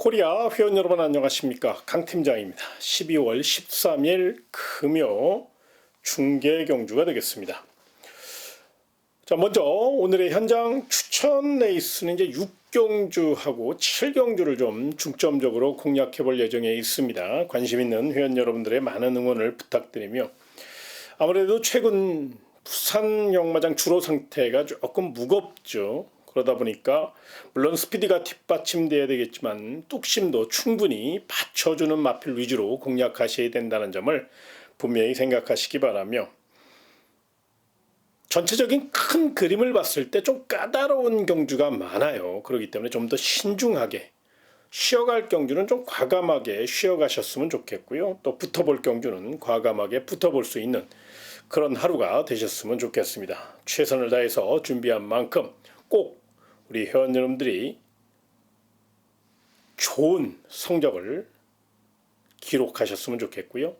코리아 회원 여러분 안녕하십니까, 강 팀장입니다. 12월 13일 금요 중계 경주가 되겠습니다. 자, 먼저 오늘의 현장 추천 레이스는 이제 6경주하고 7경주를 좀 중점적으로 공략해 볼 예정에 있습니다. 관심 있는 회원 여러분들의 많은 응원을 부탁드리며, 아무래도 최근 부산 경마장 주로 상태가 조금 무겁죠. 그러다 보니까 물론 스피드가 뒷받침돼야 되겠지만 뚝심도 충분히 받쳐주는 마필 위주로 공략하셔야 된다는 점을 분명히 생각하시기 바라며, 전체적인 큰 그림을 봤을 때 좀 까다로운 경주가 많아요. 그렇기 때문에 좀 더 신중하게 쉬어갈 경주는 좀 과감하게 쉬어가셨으면 좋겠고요. 또 붙어볼 경주는 과감하게 붙어볼 수 있는 그런 하루가 되셨으면 좋겠습니다. 최선을 다해서 준비한 만큼 꼭 우리 회원 여러분들이 좋은 성적을 기록하셨으면 좋겠고요.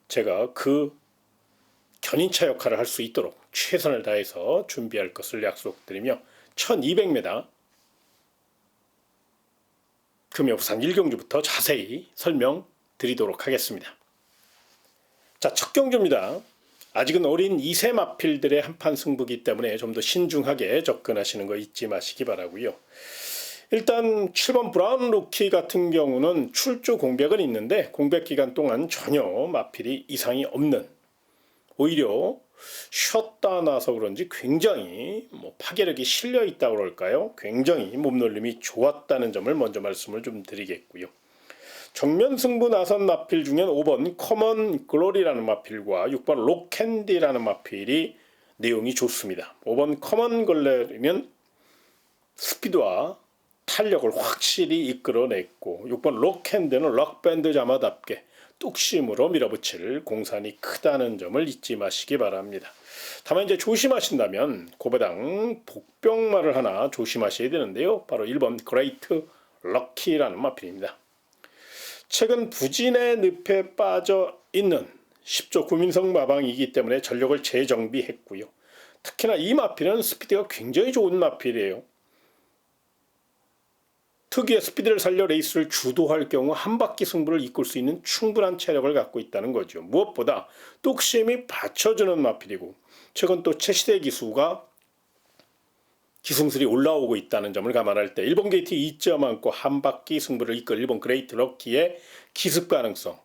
제가 그 견인차 역할을 할 수 있도록 최선을 다해서 준비할 것을 약속드리며, 1200m 금요 부산 1경주부터 자세히 설명드리도록 하겠습니다. 자, 첫 경주입니다. 아직은 어린 2세 마필들의 한판 승부기 때문에 좀 더 신중하게 접근하시는 거 잊지 마시기 바라고요. 일단 7번 브라운 루키 같은 경우는 출주 공백은 있는데 공백 기간 동안 전혀 마필이 이상이 없는, 오히려 쉬었다 나서 그런지 굉장히 파괴력이 실려 있다고 그럴까요? 굉장히 몸놀림이 좋았다는 점을 먼저 말씀을 좀 드리겠고요. 정면 승부 나선 마필 중엔 5번 커먼 글로리라는 마필과 6번 록캔디라는 마필이 내용이 좋습니다. 5번 커먼 글로리는 스피드와 탄력을 확실히 이끌어냈고, 6번 록캔디는 록밴드 자마답게 뚝심으로 밀어붙일 공산이 크다는 점을 잊지 마시기 바랍니다. 다만 이제 조심하신다면 고배당 복병마를 하나 조심하셔야 되는데요. 바로 1번 그레이트 럭키라는 마필입니다. 최근 부진의 늪에 빠져 있는 10조 구민성 마방이기 때문에 전력을 재정비했고요. 특히나 이 마필은 스피드가 굉장히 좋은 마필이에요. 특유의 스피드를 살려 레이스를 주도할 경우 한 바퀴 승부를 이끌 수 있는 충분한 체력을 갖고 있다는 거죠. 무엇보다 뚝심이 받쳐주는 마필이고, 최근 또 최시대 기수가 기승술이 올라오고 있다는 점을 감안할 때 1번 게이트 2점 안고 한 바퀴 승부를 이끌 1번 그레이트 럭키의 기습 가능성,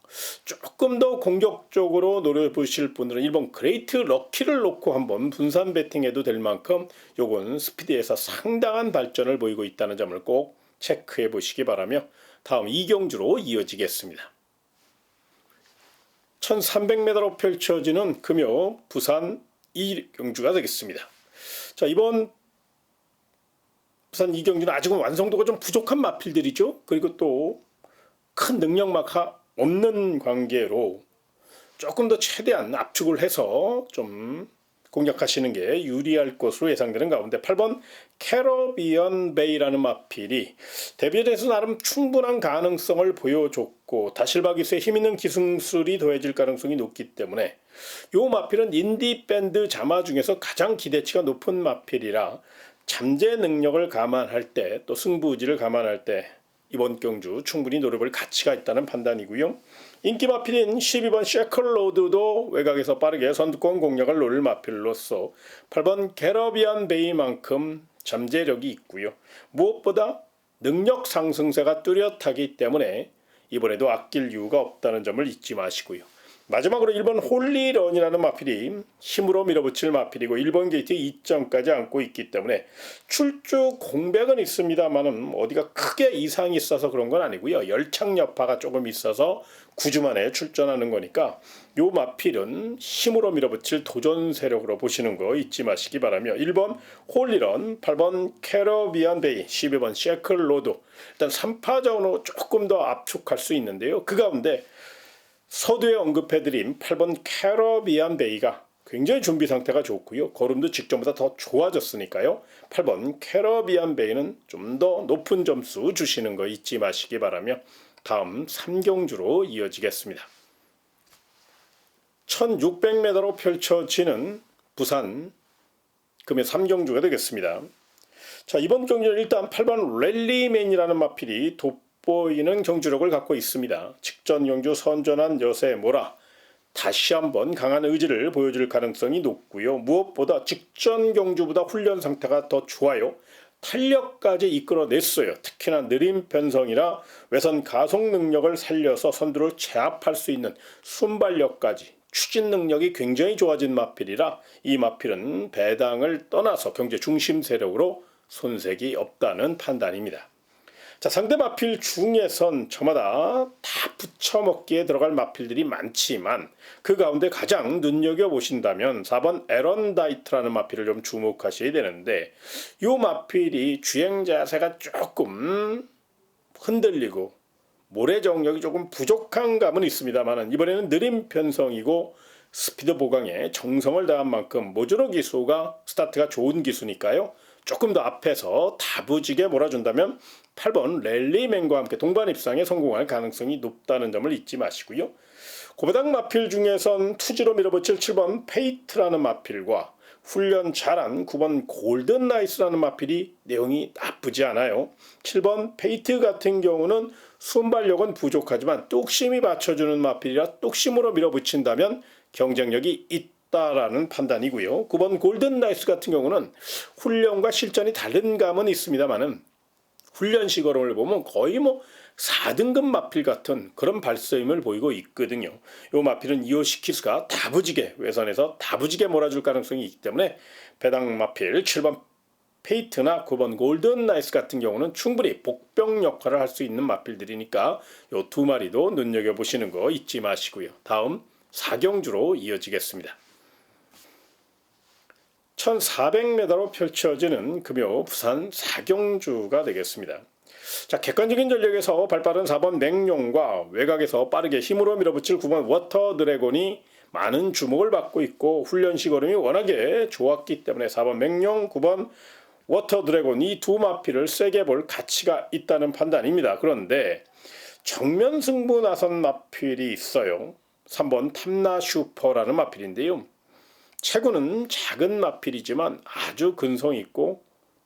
조금 더 공격적으로 노려보실 분들은 1번 그레이트 럭키를 놓고 한번 분산 배팅해도 될 만큼 요건 스피드에서 상당한 발전을 보이고 있다는 점을 꼭 체크해 보시기 바라며, 다음 2경주로 이어지겠습니다. 1300m로 펼쳐지는 금요 부산 2경주가 되겠습니다. 자, 이번 부산 2경주는 아직은 완성도가 좀 부족한 마필들이죠. 그리고 또 큰 능력마가 없는 관계로 조금 더 최대한 압축을 해서 좀 공략하시는 게 유리할 것으로 예상되는 가운데 8번 캐러비언 베이라는 마필이 데뷔에서 나름 충분한 가능성을 보여줬고, 다실바기수에 힘있는 기승술이 더해질 가능성이 높기 때문에 이 마필은 인디밴드 자마 중에서 가장 기대치가 높은 마필이라 잠재 능력을 감안할 때, 또 승부지를 감안할 때 이번 경주 충분히 노려볼 가치가 있다는 판단이고요. 인기 마필인 12번 셰클로드도 외곽에서 빠르게 선두권 공략을 노릴 마필로서 8번 캐러비안 베이만큼 잠재력이 있고요. 무엇보다 능력 상승세가 뚜렷하기 때문에 이번에도 아낄 이유가 없다는 점을 잊지 마시고요. 마지막으로 1번 홀리런이라는 마필이 힘으로 밀어붙일 마필이고 1번 게이트 2점까지 안고 있기 때문에 출주 공백은 있습니다만은 어디가 크게 이상이 있어서 그런 건 아니고요. 열창 여파가 조금 있어서 9주 만에 출전하는 거니까 요 마필은 힘으로 밀어붙일 도전 세력으로 보시는 거 잊지 마시기 바라며, 1번 홀리런, 8번 캐러비안 베이, 12번 셰클로드, 일단 3파전으로 조금 더 압축할 수 있는데요. 그 가운데 서두에 언급해드린 8번 캐러비안 베이가 굉장히 준비 상태가 좋고요. 걸음도 직전보다 더 좋아졌으니까요. 8번 캐러비안 베이는 좀 더 높은 점수 주시는 거 잊지 마시기 바라며, 다음 3경주로 이어지겠습니다. 1600m로 펼쳐지는 부산 금요 3경주가 되겠습니다. 자, 이번 경주는 일단 8번 랠리맨이라는 마필이 돋보이는 경주력을 갖고 있습니다. 직전 경주 선전한 여세 모라 다시 한번 강한 의지를 보여줄 가능성이 높고요. 무엇보다 직전 경주보다 훈련 상태가 더 좋아요. 탄력까지 이끌어냈어요. 특히나 느린 편성이라 외선 가속 능력을 살려서 선두를 제압할 수 있는 순발력까지 추진 능력이 굉장히 좋아진 마필이라 이 마필은 배당을 떠나서 경제 중심 세력으로 손색이 없다는 판단입니다. 자, 상대 마필 중에선 저마다 다 붙여먹기에 들어갈 마필들이 많지만 그 가운데 가장 눈여겨보신다면 4번 에런다이트라는 마필을 좀 주목하셔야 되는데 이 마필이 주행 자세가 조금 흔들리고 모래 정력이 조금 부족한 감은 있습니다만 이번에는 느린 편성이고 스피드 보강에 정성을 다한 만큼 모주로 기수가 스타트가 좋은 기수니까요. 조금 더 앞에서 다부지게 몰아준다면 8번 랠리맨과 함께 동반 입상에 성공할 가능성이 높다는 점을 잊지 마시고요. 고배당 마필 중에선 투지로 밀어붙일 7번 페이트라는 마필과 훈련 잘한 9번 골든 나이스라는 마필이 내용이 나쁘지 않아요. 7번 페이트 같은 경우는 순발력은 부족하지만 뚝심이 받쳐주는 마필이라 뚝심으로 밀어붙인다면 경쟁력이 있다라는 판단이고요. 9번 골든 나이스 같은 경우는 훈련과 실전이 다른 감은 있습니다만은 훈련 시거름을 보면 거의 4등급 마필 같은 그런 발서임을 보이고 있거든요. 이 마필은 이오시키스가 다부지게 외선에서 다부지게 몰아줄 가능성이 있기 때문에 배당 마필 7번 페이트나 9번 골든 나이스 같은 경우는 충분히 복병 역할을 할 수 있는 마필들이니까 이 두 마리도 눈여겨보시는 거 잊지 마시고요. 다음 4경주로 이어지겠습니다. 1400m로 펼쳐지는 금요 부산 4경주가 되겠습니다. 자, 객관적인 전력에서 발빠른 4번 맹룡과 외곽에서 빠르게 힘으로 밀어붙일 9번 워터 드래곤이 많은 주목을 받고 있고 훈련 시거름이 워낙에 좋았기 때문에 4번 맹룡, 9번 워터 드래곤 이 두 마필을 세게 볼 가치가 있다는 판단입니다. 그런데 정면 승부 나선 마필이 있어요. 3번 탐나 슈퍼라는 마필인데요. 체구는 작은 마필이지만 아주 근성 있고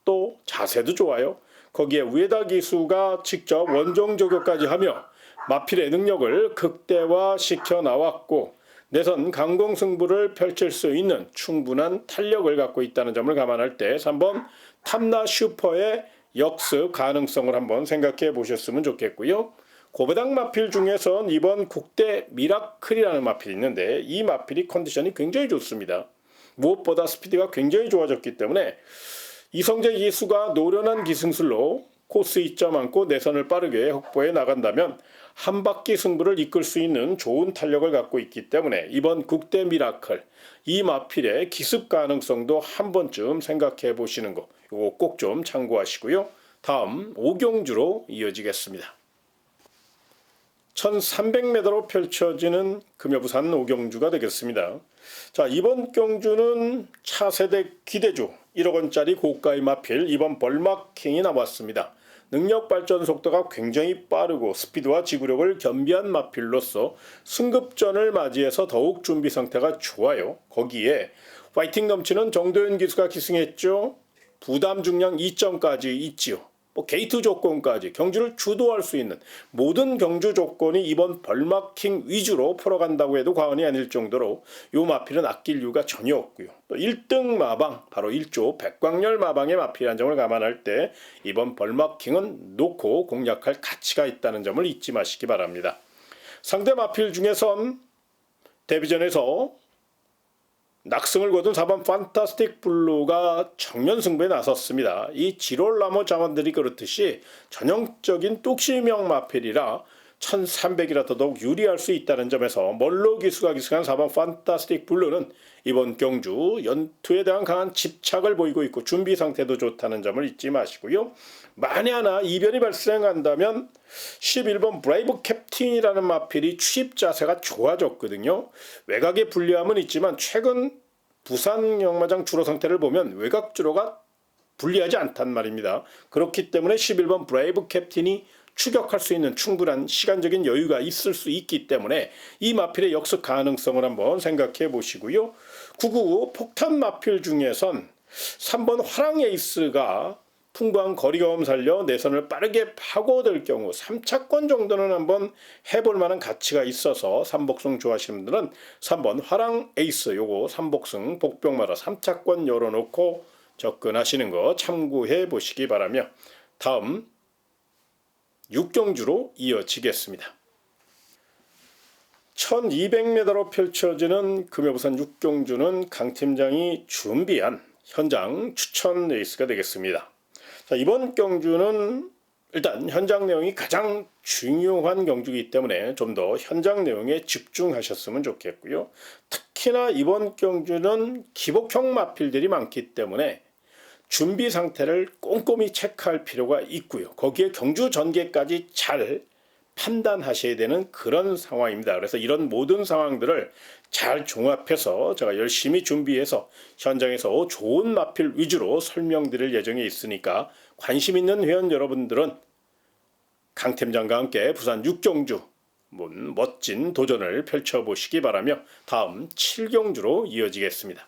또 자세도 좋아요. 거기에 우에다 기수가 직접 원종 조교까지 하며 마필의 능력을 극대화시켜 나왔고 내선 강공 승부를 펼칠 수 있는 충분한 탄력을 갖고 있다는 점을 감안할 때 3번 탐나 슈퍼의 역습 가능성을 한번 생각해 보셨으면 좋겠고요. 고배당 마필 중에선 2번 국대 미라클이라는 마필이 있는데 이 마필이 컨디션이 굉장히 좋습니다. 무엇보다 스피드가 굉장히 좋아졌기 때문에 이성재 기수가 노련한 기승술로 코스 이점 안고 내선을 빠르게 확보해 나간다면 한 바퀴 승부를 이끌 수 있는 좋은 탄력을 갖고 있기 때문에 이번 국대 미라클 이 마필의 기습 가능성도 한 번쯤 생각해 보시는 거 이거 꼭 좀 참고하시고요. 다음 5경주로 이어지겠습니다. 1300m로 펼쳐지는 금요부산 5경주가 되겠습니다. 자, 이번 경주는 차세대 기대주 1억원짜리 고가의 마필 2번 벌마킹이 나왔습니다. 능력 발전 속도가 굉장히 빠르고 스피드와 지구력을 겸비한 마필로서 승급전을 맞이해서 더욱 준비 상태가 좋아요. 거기에 파이팅 넘치는 정도현 기수가 기승했죠. 부담 중량 2점까지 있지요. 게이트 조건까지 경주를 주도할 수 있는 모든 경주 조건이 이번 벌마킹 위주로 풀어간다고 해도 과언이 아닐 정도로 이 마필은 아낄 이유가 전혀 없고요. 또 1등 마방 바로 1조 백광열 마방의 마필이라는 점을 감안할 때 이번 벌마킹은 놓고 공략할 가치가 있다는 점을 잊지 마시기 바랍니다. 상대 마필 중에선 데뷔전에서 낙승을 거둔 4번 판타스틱 블루가 정면 승부에 나섰습니다. 이 지롤라모 자원들이 그렇듯이 전형적인 뚝심형 마필이라 1300이라 더더욱 유리할 수 있다는 점에서 멀로 기수가 기승한 4번 판타스틱 블루는 이번 경주 연투에 대한 강한 집착을 보이고 있고 준비 상태도 좋다는 점을 잊지 마시고요. 만에 하나 이변이 발생한다면 11번 브레이브 캡틴이라는 마필이 취입 자세가 좋아졌거든요. 외곽의 불리함은 있지만 최근 부산 경마장 주로 상태를 보면 외곽 주로가 불리하지 않단 말입니다. 그렇기 때문에 11번 브레이브 캡틴이 추격할 수 있는 충분한 시간적인 여유가 있을 수 있기 때문에 이 마필의 역습 가능성을 한번 생각해 보시고요. 999 폭탄 마필 중에선 3번 화랑 에이스가 풍부한 거리감 살려 내선을 빠르게 파고들 경우 3차권 정도는 한번 해볼 만한 가치가 있어서 삼복승 좋아하시는 분들은 3번 화랑 에이스 요거 삼복승 복병마다 3차권 열어놓고 접근하시는 거 참고해 보시기 바라며 다음 6경주로 이어지겠습니다. 1200m로 펼쳐지는 금요부산 6경주는 강 팀장이 준비한 현장 추천 레이스가 되겠습니다. 자, 이번 경주는 일단 현장 내용이 가장 중요한 경주이기 때문에 좀 더 현장 내용에 집중하셨으면 좋겠고요. 특히나 이번 경주는 기복형 마필들이 많기 때문에 준비 상태를 꼼꼼히 체크할 필요가 있고요. 거기에 경주 전개까지 잘 판단하셔야 되는 그런 상황입니다. 그래서 이런 모든 상황들을 잘 종합해서 제가 열심히 준비해서 현장에서 좋은 마필 위주로 설명드릴 예정에 있으니까 관심 있는 회원 여러분들은 강 팀장과 함께 부산 6경주 멋진 도전을 펼쳐보시기 바라며 다음 7경주로 이어지겠습니다.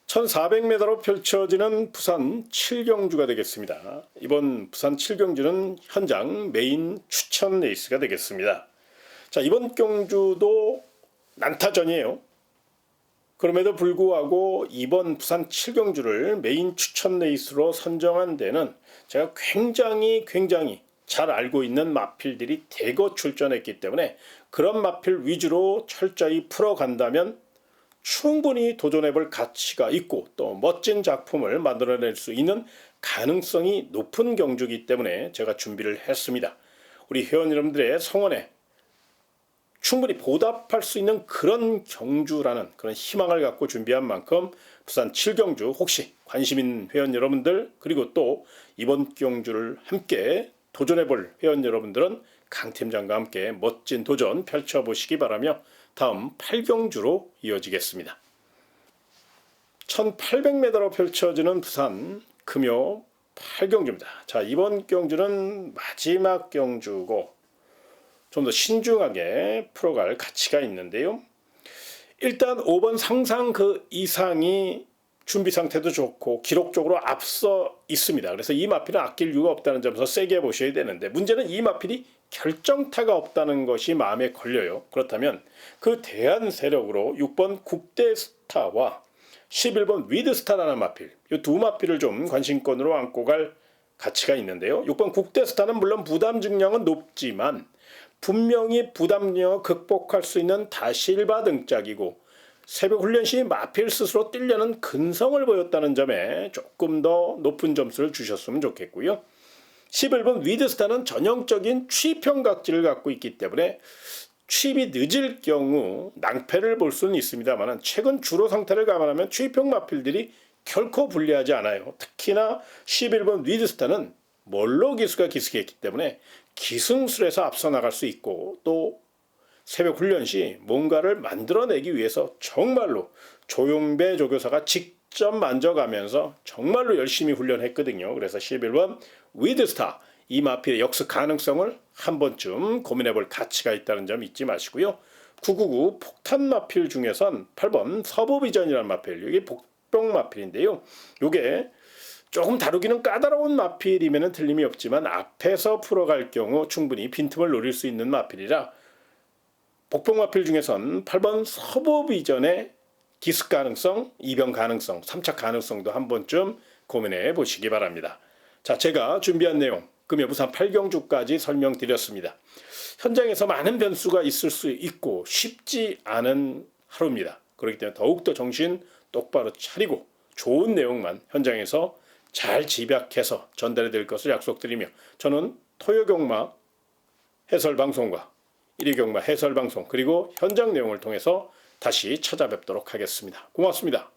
1400m로 펼쳐지는 부산 7경주가 되겠습니다. 이번 부산 7경주는 현장 메인 추천 레이스가 되겠습니다. 자, 이번 경주도 난타전이에요. 그럼에도 불구하고 이번 부산 7경주를 메인 추천 레이스로 선정한 데는 제가 굉장히 잘 알고 있는 마필들이 대거 출전했기 때문에 그런 마필 위주로 철저히 풀어간다면 충분히 도전해볼 가치가 있고 또 멋진 작품을 만들어낼 수 있는 가능성이 높은 경주이기 때문에 제가 준비를 했습니다. 우리 회원 여러분들의 성원에 충분히 보답할 수 있는 그런 경주라는 그런 희망을 갖고 준비한 만큼 부산 7경주 혹시 관심 있는 회원 여러분들 그리고 또 이번 경주를 함께 도전해볼 회원 여러분들은 강 팀장과 함께 멋진 도전 펼쳐보시기 바라며 다음 8경주로 이어지겠습니다. 1800m로 펼쳐지는 부산 금요 8경주입니다. 자, 이번 경주는 마지막 경주고 좀 더 신중하게 풀어갈 가치가 있는데요. 일단 5번 상상 그 이상이 준비 상태도 좋고 기록적으로 앞서 있습니다. 그래서 이 마필은 아낄 이유가 없다는 점에서 세게 보셔야 되는데 문제는 이 마필이 결정타가 없다는 것이 마음에 걸려요. 그렇다면 그 대안 세력으로 6번 국대스타와 11번 위드스타라는 마필 이 두 마필을 좀 관심권으로 안고 갈 가치가 있는데요. 6번 국대스타는 물론 부담 증량은 높지만 분명히 부담력을 극복할 수 있는 다실바 등짝이고 새벽 훈련 시 마필 스스로 뛰려는 근성을 보였다는 점에 조금 더 높은 점수를 주셨으면 좋겠고요. 11번 위드스타는 전형적인 취입형 각질을 갖고 있기 때문에 취입이 늦을 경우 낭패를 볼 수는 있습니다만 최근 주로 상태를 감안하면 취입형 마필들이 결코 불리하지 않아요. 특히나 11번 위드스타는 멀로 기수가 기승했기 때문에 기승술에서 앞서 나갈 수 있고 또 새벽 훈련 시 뭔가를 만들어내기 위해서 정말로 조용배 조교사가 직접 만져가면서 정말로 열심히 훈련했거든요. 그래서 11번 위드스타 이 마필의 역습 가능성을 한 번쯤 고민해볼 가치가 있다는 점 잊지 마시고요. 999 폭탄 마필 중에선 8번 서부비전이라는 마필 여기 복병 마필인데요. 요게 조금 다루기는 까다로운 마필이면 틀림이 없지만 앞에서 풀어갈 경우 충분히 빈틈을 노릴 수 있는 마필이라 복병 마필 중에선 8번 서부비전의 기습 가능성, 이병 가능성, 3차 가능성도 한 번쯤 고민해 보시기 바랍니다. 자, 제가 준비한 내용 금요 부산 8경주까지 설명드렸습니다. 현장에서 많은 변수가 있을 수 있고 쉽지 않은 하루입니다. 그렇기 때문에 더욱더 정신 똑바로 차리고 좋은 내용만 현장에서 잘 집약해서 전달해 드릴 것을 약속드리며 저는 토요경마 해설방송과 일요경마 해설방송 그리고 현장 내용을 통해서 다시 찾아뵙도록 하겠습니다. 고맙습니다.